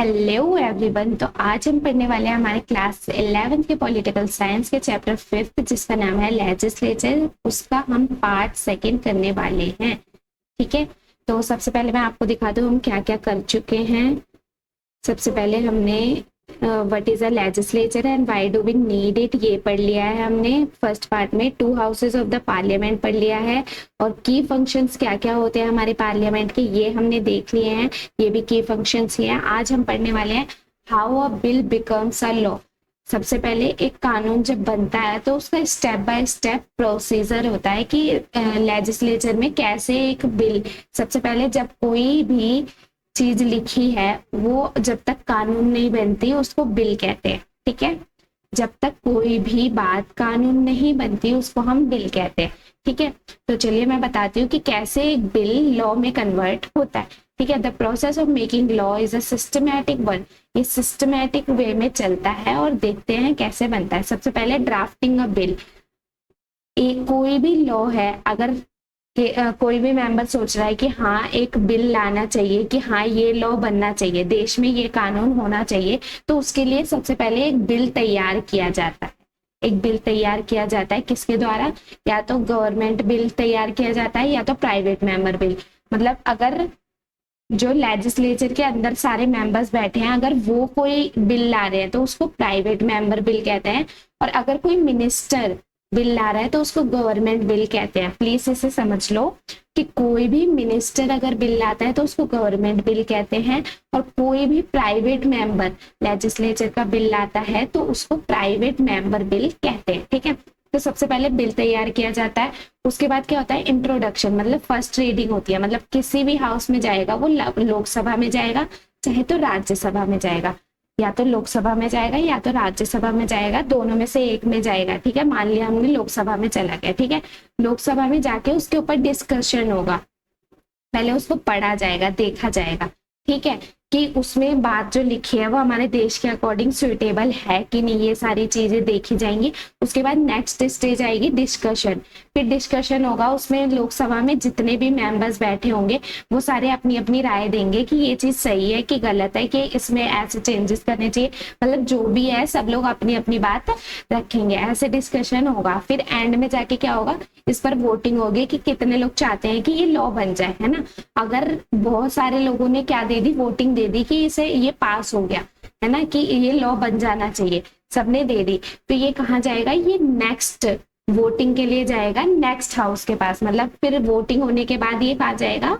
Hello everyone. तो आज हम पढ़ने वाले हैं हमारे क्लास 11th के पॉलिटिकल साइंस के चैप्टर 5 जिसका नाम है लेजिस्लेचर। उसका हम पार्ट सेकंड करने वाले हैं। ठीक है, तो सबसे पहले मैं आपको दिखा दूं हम क्या क्या कर चुके हैं। सबसे पहले हमने what is a legislature and why do we need it ये पढ़ लिया है हमने फर्स्ट पार्ट में। 2 हाउसेज ऑफ द पार्लियामेंट पढ़ लिया है और की फंक्शंस क्या क्या होते हैं हमारे पार्लियामेंट के ये हमने देख लिए हैं। ये भी की फंक्शंस ही हैं। आज हम पढ़ने वाले हैं how a bill becomes a law. सबसे पहले एक कानून जब बनता है तो उसका स्टेप बाय स्टेप प्रोसीजर होता है कि लेजिस्लेचर में कैसे एक बिल, सबसे पहले जब कोई भी चीज लिखी है वो जब तक कानून नहीं बनती उसको बिल कहते हैं। ठीक है, जब तक कोई भी बात कानून नहीं बनती उसको हम बिल कहते हैं। ठीक है, तो चलिए मैं बताती हूँ कि कैसे एक बिल लॉ में कन्वर्ट होता है। ठीक है, the process of making law is a systematic one. ये सिस्टमैटिक वे में चलता है और देखते हैं कैसे बनता है। सबसे पहले ड्राफ्टिंग अ बिल। एक कोई भी लॉ है, अगर कोई भी मेंबर सोच रहा है कि हाँ एक बिल लाना चाहिए, कि हाँ ये लॉ बनना चाहिए, देश में ये कानून होना चाहिए, तो उसके लिए सबसे पहले एक बिल तैयार किया जाता है। एक बिल तैयार किया जाता है किसके द्वारा? या तो गवर्नमेंट बिल तैयार किया जाता है या तो प्राइवेट मेंबर बिल। मतलब अगर जो लेजिस्लेचर के अंदर सारे मेंबर्स बैठे हैं अगर वो कोई बिल ला रहे हैं तो उसको प्राइवेट मेंबर बिल कहते हैं। और अगर कोई मिनिस्टर बिल ला रहा है तो उसको गवर्नमेंट बिल कहते हैं। प्लीज इसे समझ लो कि कोई भी मिनिस्टर अगर बिल लाता है तो उसको गवर्नमेंट बिल कहते हैं और कोई भी प्राइवेट मेंबर लेजिस्लेचर का बिल लाता है तो उसको प्राइवेट मेंबर बिल कहते हैं। ठीक है, तो सबसे पहले बिल तैयार किया जाता है। उसके बाद क्या होता है? इंट्रोडक्शन, मतलब फर्स्ट रीडिंग होती है। मतलब किसी भी हाउस में जाएगा, वो लोकसभा में जाएगा चाहे तो राज्यसभा में जाएगा, या तो लोकसभा में जाएगा या तो राज्यसभा में जाएगा, दोनों में से एक में जाएगा। ठीक है, मान लिया हमने लोकसभा में चला गया। ठीक है, लोकसभा में जाके उसके ऊपर डिस्कशन होगा, पहले उसको पढ़ा जाएगा, देखा जाएगा। ठीक है, कि उसमें बात जो लिखी है वो हमारे देश के अकॉर्डिंग सुइटेबल है कि नहीं, ये सारी चीजें देखी जाएंगी। उसके बाद नेक्स्ट स्टेज आएगी डिस्कशन। फिर डिस्कशन होगा, उसमें लोकसभा में जितने भी मेंबर्स बैठे होंगे वो सारे अपनी अपनी राय देंगे कि ये चीज सही है कि गलत है, कि इसमें ऐसे चेंजेस करने चाहिए। मतलब जो भी है सब लोग अपनी अपनी बात रखेंगे, ऐसे डिस्कशन होगा। फिर एंड में जाके क्या होगा? इस पर वोटिंग होगी कि कितने लोग चाहते हैं कि ये लॉ बन जाए, है ना। अगर बहुत सारे लोगों ने क्या दे दी, वोटिंग दे दी कि इसे ये पास हो गया, है ना, कि ये लॉ बन जाना चाहिए, सबने दे दी, तो ये कहाँ जाएगा? ये नेक्स्ट वोटिंग के लिए जाएगा नेक्स्ट हाउस के पास। मतलब फिर वोटिंग होने के बाद ये कहाँ जाएगा?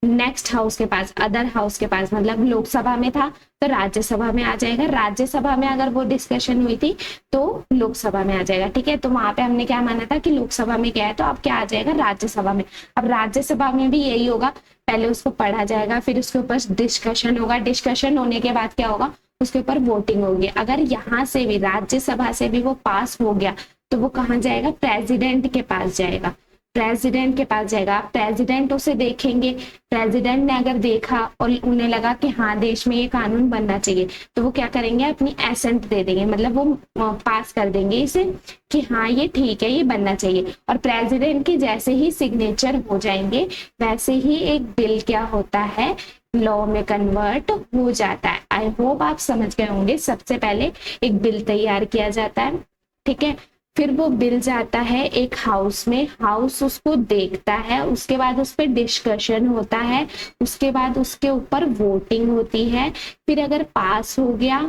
नेक्स्ट हाउस के पास, अदर हाउस के पास। मतलब लोकसभा में था तो राज्यसभा में आ जाएगा, राज्यसभा में अगर वो डिस्कशन हुई थी तो लोकसभा में आ जाएगा। ठीक है, तो वहां पे हमने क्या माना था कि लोकसभा में क्या है, तो अब क्या आ जाएगा? राज्यसभा में। अब राज्यसभा में भी यही होगा, पहले उसको पढ़ा जाएगा, फिर उसके ऊपर डिस्कशन होगा, डिस्कशन होने के बाद क्या होगा? उसके ऊपर वोटिंग होगी। अगर यहाँ से भी राज्यसभा से भी वो पास हो गया तो वो कहाँ जाएगा? प्रेसिडेंट के पास जाएगा। प्रेसिडेंट के पास जाएगा, प्रेसिडेंट उसे देखेंगे। प्रेसिडेंट ने अगर देखा और उन्हें लगा कि हाँ देश में ये कानून बनना चाहिए तो वो क्या करेंगे? अपनी एसेंट दे देंगे, मतलब वो पास कर देंगे इसे कि हाँ ये ठीक है, ये बनना चाहिए। और प्रेसिडेंट के जैसे ही सिग्नेचर हो जाएंगे वैसे ही एक बिल क्या होता है? लॉ में कन्वर्ट हो जाता है। आई होप आप समझ गए होंगे। सबसे पहले एक बिल तैयार किया जाता है, ठीक है, फिर वो बिल जाता है एक हाउस में, हाउस उसको देखता है, उसके बाद उस पर डिस्कशन होता है, उसके बाद उसके ऊपर वोटिंग होती है। फिर अगर पास हो गया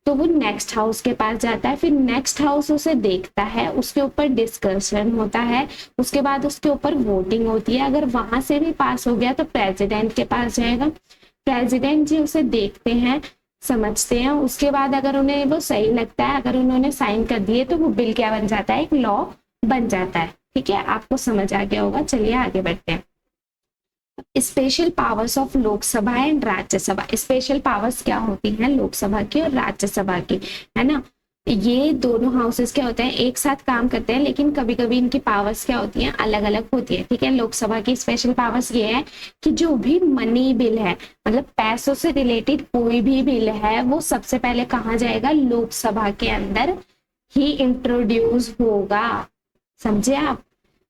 तो वो नेक्स्ट हाउस के पास जाता है, फिर नेक्स्ट हाउस उसे देखता है, उसके ऊपर डिस्कशन होता है, उसके बाद उसके ऊपर वोटिंग होती है। अगर वहां से भी पास हो गया तो प्रेसिडेंट के पास जाएगा, प्रेसिडेंट जी उसे देखते हैं, समझते हैं, उसके बाद अगर उन्हें वो सही लगता है, अगर उन्होंने साइन कर दिए तो वो बिल क्या बन जाता है? एक लॉ बन जाता है। ठीक है, आपको समझ आ गया होगा। चलिए आगे बढ़ते हैं। Special powers of Lok Sabha and Rajya Sabha. Special powers क्या होती हैं? लोकसभा की और राज्यसभा की, है ना। ये दोनों हाउसेस क्या होते हैं? एक साथ काम करते हैं लेकिन कभी कभी इनकी पावर्स क्या होती हैं? अलग अलग होती है। ठीक है, लोकसभा की स्पेशल पावर्स ये है कि जो भी मनी बिल है, मतलब पैसों से रिलेटेड कोई भी बिल है, वो सबसे पहले कहाँ जाएगा? लोकसभा के अंदर ही इंट्रोड्यूस होगा। समझे आप?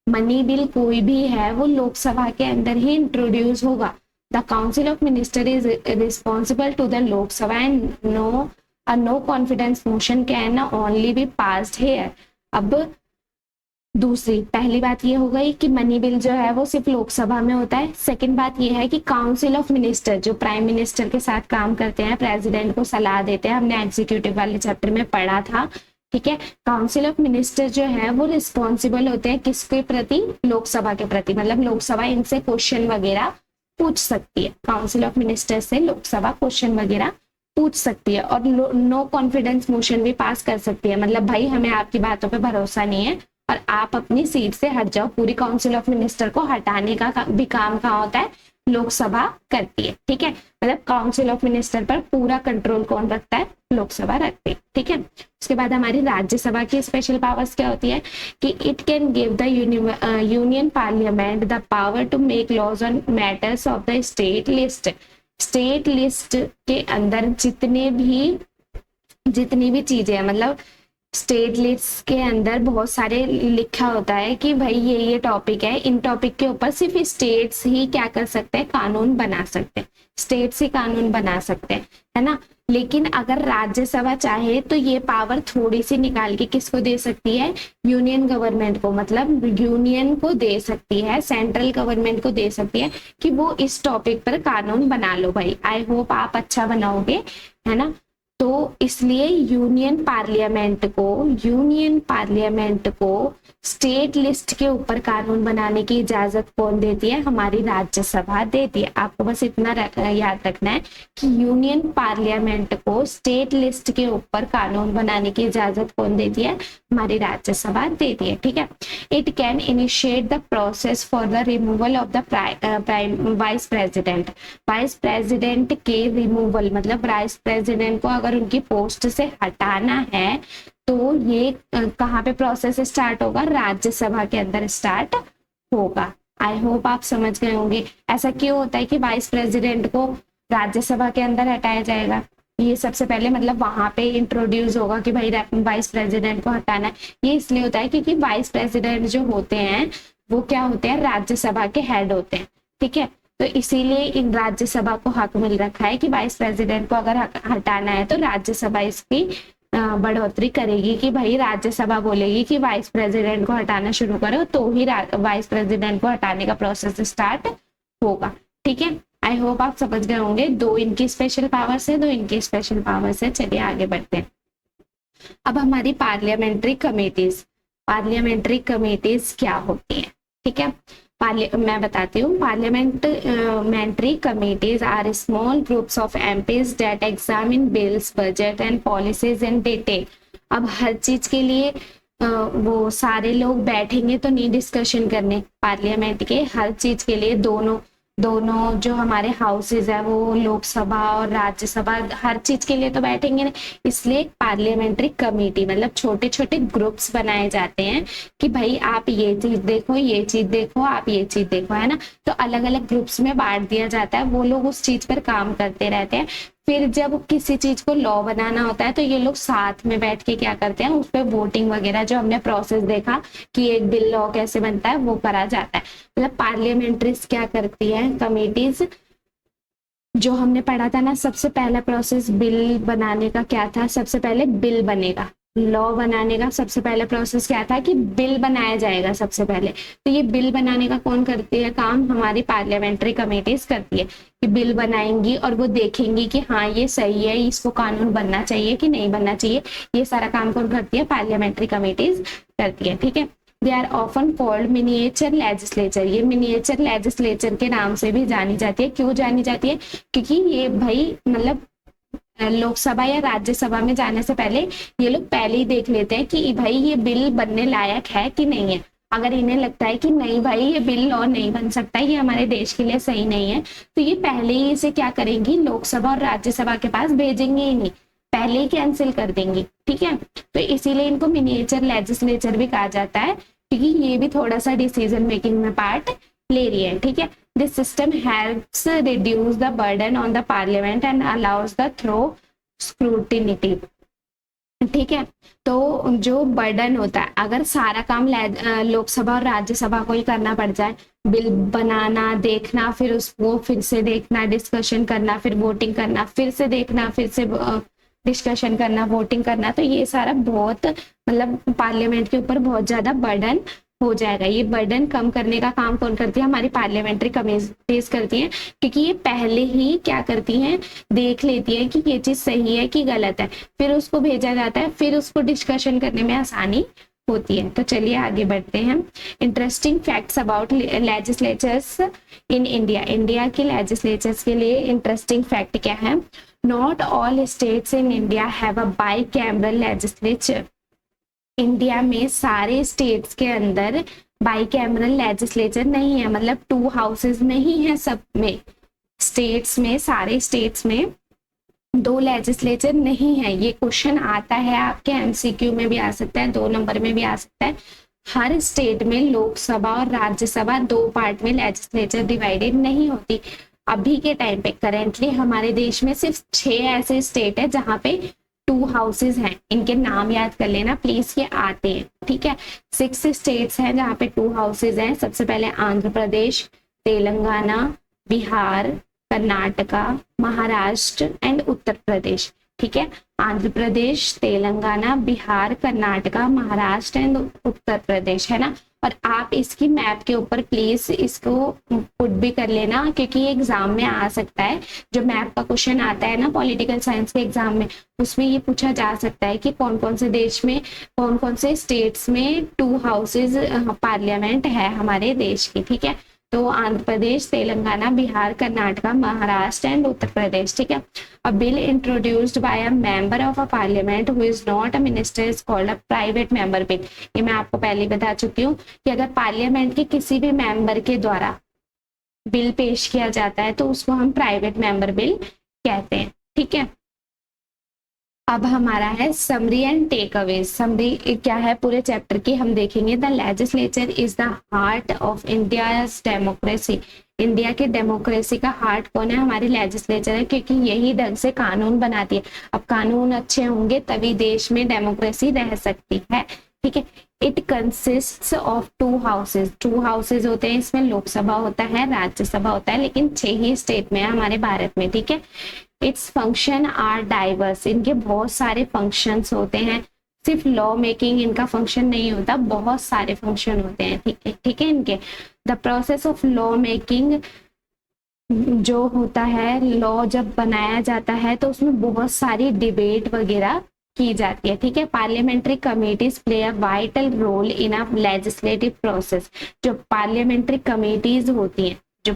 मनी बिल कोई भी है वो लोकसभा के अंदर ही इंट्रोड्यूस होगा। The council of minister is responsible to the Lok Sabha and no confidence motion can only be passed here. अब दूसरी पहली बात ये हो गई कि मनी बिल जो है वो सिर्फ लोकसभा में होता है। सेकंड बात ये है कि काउंसिल ऑफ मिनिस्टर जो प्राइम मिनिस्टर के साथ काम करते हैं, प्रेसिडेंट को सलाह देते हैं, हमने एग्जीक्यूटिव वाले चैप्टर में पढ़ा था, ठीक है। काउंसिल ऑफ मिनिस्टर जो है वो रिस्पॉन्सिबल होते हैं किसके प्रति, लोकसभा के प्रति, मतलब लोकसभा इनसे क्वेश्चन वगैरह पूछ सकती है, काउंसिल ऑफ मिनिस्टर से लोकसभा क्वेश्चन वगैरह पूछ सकती है और नो कॉन्फिडेंस मोशन भी पास कर सकती है, मतलब भाई हमें आपकी बातों पे भरोसा नहीं है और आप अपनी सीट से हट जाओ। पूरी काउंसिल ऑफ मिनिस्टर को हटाने का भी काम कहाँ होता है, लोकसभा करती है, ठीक है। मतलब काउंसिल ऑफ मिनिस्टर पर पूरा कंट्रोल कौन रखता है, लोकसभा रखती है, ठीक है। उसके बाद हमारी राज्यसभा की स्पेशल पावर्स क्या होती है कि it can give the union parliament the power to make laws on matters of the state list. State list के अंदर जितनी भी चीजें हैं, मतलब स्टेट लिस्ट के अंदर बहुत सारे लिखा होता है कि भाई ये टॉपिक है, इन टॉपिक के ऊपर सिर्फ स्टेट्स ही क्या कर सकते हैं, कानून बना सकते हैं, स्टेट्स ही कानून बना सकते हैं, है ना। लेकिन अगर राज्यसभा चाहे तो ये पावर थोड़ी सी निकाल के किसको दे सकती है, यूनियन गवर्नमेंट को, मतलब यूनियन को दे सकती है, सेंट्रल गवर्नमेंट को दे सकती है कि वो इस टॉपिक पर कानून बना लो भाई। आई होप आप अच्छा बनाओगे, है ना। तो इसलिए यूनियन पार्लियामेंट को स्टेट लिस्ट के ऊपर कानून बनाने की इजाजत कौन देती है, हमारी राज्यसभा देती है। आपको बस इतना याद रखना है कि यूनियन पार्लियामेंट को स्टेट लिस्ट के ऊपर कानून बनाने की इजाजत कौन देती है, हमारी राज्यसभा देती है, ठीक है। It can initiate the process for the removal of the vice president. Vice president के रिमूवल मतलब वाइस प्रेसिडेंट को अगर उनकी पोस्ट से हटाना है तो ये कहाँ पे प्रोसेस स्टार्ट होगा, राज्यसभा के अंदर स्टार्ट होगा। आई होप आप समझ गए होंगे। ऐसा क्यों होता है कि वाइस प्रेसिडेंट को राज्यसभा के अंदर हटाया जाएगा, ये सबसे पहले मतलब वहां पे इंट्रोड्यूस होगा कि भाई वाइस प्रेसिडेंट को हटाना है। ये इसलिए होता है क्योंकि वाइस प्रेसिडेंट जो होते हैं वो क्या होते हैं, राज्यसभा के हेड होते हैं, ठीक है। तो इसीलिए इन राज्यसभा को हक मिल रखा है कि वाइस प्रेसिडेंट को अगर हटाना है तो राज्यसभा इसकी बढ़ोतरी करेगी कि भाई राज्यसभा बोलेगी कि वाइस प्रेसिडेंट को हटाना शुरू करो तो ही वाइस प्रेसिडेंट को हटाने का प्रोसेस स्टार्ट होगा, ठीक है। आई होप आप समझ गए होंगे। दो इनकी स्पेशल पावर्स है, दो इनकी स्पेशल पावर्स है। चलिए आगे बढ़ते हैं। अब हमारी पार्लियामेंट्री कमेटीज क्या होती है, ठीक है। मैं बताती हूँ। Parliamentary committees are small groups of MPs that examine bills, budget and policies in detail. अब हर चीज के लिए वो सारे लोग बैठेंगे तो नहीं डिस्कशन करने, पार्लियामेंट के हर चीज के लिए दोनों जो हमारे हाउसेज है वो लोकसभा और राज्यसभा हर चीज के लिए तो बैठेंगे नहीं, इसलिए पार्लियामेंट्री कमेटी मतलब छोटे छोटे ग्रुप्स बनाए जाते हैं कि भाई आप ये चीज देखो, ये चीज देखो, आप ये चीज देखो, है ना। तो अलग अलग ग्रुप्स में बांट दिया जाता है, वो लोग उस चीज पर काम करते रहते हैं। फिर जब किसी चीज को लॉ बनाना होता है तो ये लोग साथ में बैठ के क्या करते हैं, उस पर वोटिंग वगैरह जो हमने प्रोसेस देखा कि एक बिल लॉ कैसे बनता है वो करा जाता है। मतलब पार्लियामेंट्रीज क्या करती है, कमेटीज जो हमने पढ़ा था ना, सबसे पहला प्रोसेस बिल बनाने का क्या था, सबसे पहले बिल बनेगा। लॉ बनाने का सबसे पहला प्रोसेस क्या था कि बिल बनाया जाएगा सबसे पहले। तो ये बिल बनाने का कौन करती है काम, हमारी पार्लियामेंट्री कमेटीज करती है कि बिल बनाएंगी और वो देखेंगी कि हाँ ये सही है, इसको कानून बनना चाहिए कि नहीं बनना चाहिए। ये सारा काम कौन करती है, पार्लियामेंट्री कमेटीज करती है, ठीक है। They are often called miniature legislature. ये मिनिएचर लेजिस्लेचर के नाम से भी जानी जाती है। क्यों जानी जाती है, क्योंकि ये भाई मतलब लोकसभा या राज्यसभा में जाने से पहले ये लोग पहले ही देख लेते हैं कि भाई ये बिल बनने लायक है कि नहीं है। अगर इन्हें लगता है कि नहीं भाई ये बिल लॉ नहीं बन सकता, ये हमारे देश के लिए सही नहीं है, तो ये पहले ही इसे क्या करेंगी, लोकसभा और राज्यसभा के पास भेजेंगे ही नहीं, पहले ही कैंसिल कर देंगी, ठीक है। तो इसीलिए इनको मिनिएचर लेजिस्लेचर भी कहा जाता है, क्योंकि ये भी थोड़ा सा डिसीजन मेकिंग में पार्ट ले रही है, ठीक है। This system helps reduce the burden on the parliament and allows the thorough scrutiny ठीक है। तो जो बर्डन होता है, अगर सारा काम लोकसभा और राज्यसभा को ही करना पड़ जाए, बिल बनाना, देखना, फिर उसको फिर से देखना, डिस्कशन करना, फिर वोटिंग करना, फिर से देखना, फिर से डिस्कशन करना, वोटिंग करना, तो ये सारा बहुत मतलब पार्लियामेंट के ऊपर बहुत ज्यादा बर्डन हो जाएगा। ये बर्डन कम करने का काम कौन करती है? हमारी पार्लियामेंट्री कमेटीज करती हैं, क्योंकि ये पहले ही क्या करती हैं, देख लेती है कि ये चीज सही है कि गलत है, फिर उसको भेजा जाता है, फिर उसको डिस्कशन करने में आसानी होती है। तो चलिए आगे बढ़ते हैं। Interesting facts about legislatures in India. India के लेजिस्लेचर्स के लिए इंटरेस्टिंग फैक्ट क्या है? Not all states in India have a by cameral legislature. India में सारे स्टेट्स के अंदर बाई कैमरल लेजिस्लेचर नहीं है, मतलब 2 हाउसेज में ही है सब में। स्टेट्स में, सारे स्टेट्स में 2 लेजिस्लेचर नहीं है। ये क्वेश्चन आता है आपके एमसीक्यू में भी आ सकता है, 2 नंबर में भी आ सकता है। हर स्टेट में लोकसभा और राज्यसभा 2 पार्ट में लेजिस्लेचर डिवाइडेड नहीं होती। अभी के टाइम पे करेंटली हमारे देश में सिर्फ 6 ऐसे स्टेट है जहां पे 2 हाउसेज हैं। इनके नाम याद कर लेना प्लीज, ये आते हैं, ठीक है। 6 स्टेट्स हैं जहाँ पे 2 हाउसेज हैं। सबसे पहले आंध्र प्रदेश, तेलंगाना, बिहार, कर्नाटका, महाराष्ट्र एंड उत्तर प्रदेश, ठीक है। आंध्र प्रदेश, तेलंगाना, बिहार, कर्नाटका, महाराष्ट्र एंड उत्तर प्रदेश, है ना। और आप इसकी मैप के ऊपर प्लीज इसको पुट भी कर लेना, क्योंकि एग्जाम में आ सकता है। जो मैप का क्वेश्चन आता है ना पॉलिटिकल साइंस के एग्जाम में, उसमें ये पूछा जा सकता है कि कौन कौन से देश में, कौन कौन से स्टेट्स में 2 हाउसेज पार्लियामेंट है हमारे देश की, ठीक है। तो आंध्र प्रदेश, तेलंगाना, बिहार, कर्नाटका, महाराष्ट्र एंड उत्तर प्रदेश, ठीक है। अ bill introduced by a member of a parliament who is not a minister is called a private member bill. ये मैं आपको पहले बता चुकी हूँ कि अगर पार्लियामेंट के किसी भी मेंबर के द्वारा बिल पेश किया जाता है तो उसको हम प्राइवेट मेंबर बिल कहते हैं, ठीक है। अब हमारा है summary and takeaway. Summary क्या है पूरे चैप्टर की हम देखेंगे। The legislature is the heart of India's democracy. India के डेमोक्रेसी का हार्ट कौन है? हमारी लेजिस्लेचर है, क्योंकि यही ढंग से कानून बनाती है। अब कानून अच्छे होंगे तभी देश में डेमोक्रेसी रह सकती है, ठीक है। It consists of 2 houses. 2 houses होते हैं, इसमें लोकसभा होता है, राज्यसभा होता है, लेकिन 6 ही स्टेट में है हमारे भारत में, ठीक है। Its function are diverse. इनके बहुत सारे फंक्शंस होते हैं, सिर्फ लॉ मेकिंग इनका फंक्शन नहीं होता, बहुत सारे फंक्शन होते हैं, ठीक है, ठीक है। इनके the process of law making जो होता है, लॉ जब बनाया जाता है तो उसमें बहुत सारी डिबेट वगैरह की जाती है, ठीक है। Parliamentary committees play a vital role in a legislative process. जो पार्लियामेंट्री कमेटीज होती हैं, जो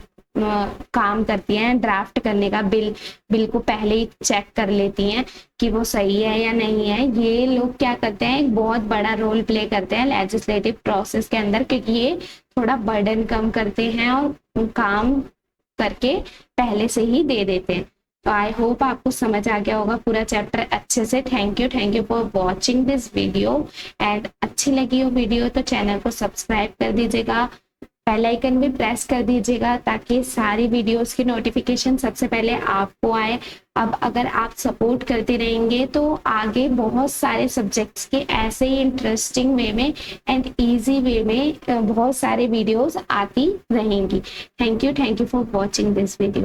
काम करती हैं ड्राफ्ट करने का, बिल को पहले ही चेक कर लेती हैं कि वो सही है या नहीं है, ये लोग क्या करते हैं, एक बहुत बड़ा रोल प्ले करते हैं लेजिस्लेटिव प्रोसेस के अंदर, क्योंकि ये थोड़ा बर्डन कम करते हैं और काम करके पहले से ही दे देते हैं। तो आई होप आपको समझ आ गया होगा पूरा चैप्टर अच्छे से। Thank you for watching this video. And अच्छी लगी हो वीडियो तो चैनल को सब्सक्राइब कर दीजिएगा, बेल आइकन भी प्रेस कर दीजिएगा, ताकि सारी वीडियोस की नोटिफिकेशन सबसे पहले आपको आए। अब अगर आप सपोर्ट करते रहेंगे तो आगे बहुत सारे सब्जेक्ट्स के ऐसे ही इंटरेस्टिंग वे में एंड इजी वे में बहुत सारे वीडियोस आती रहेंगी। Thank you for watching this video.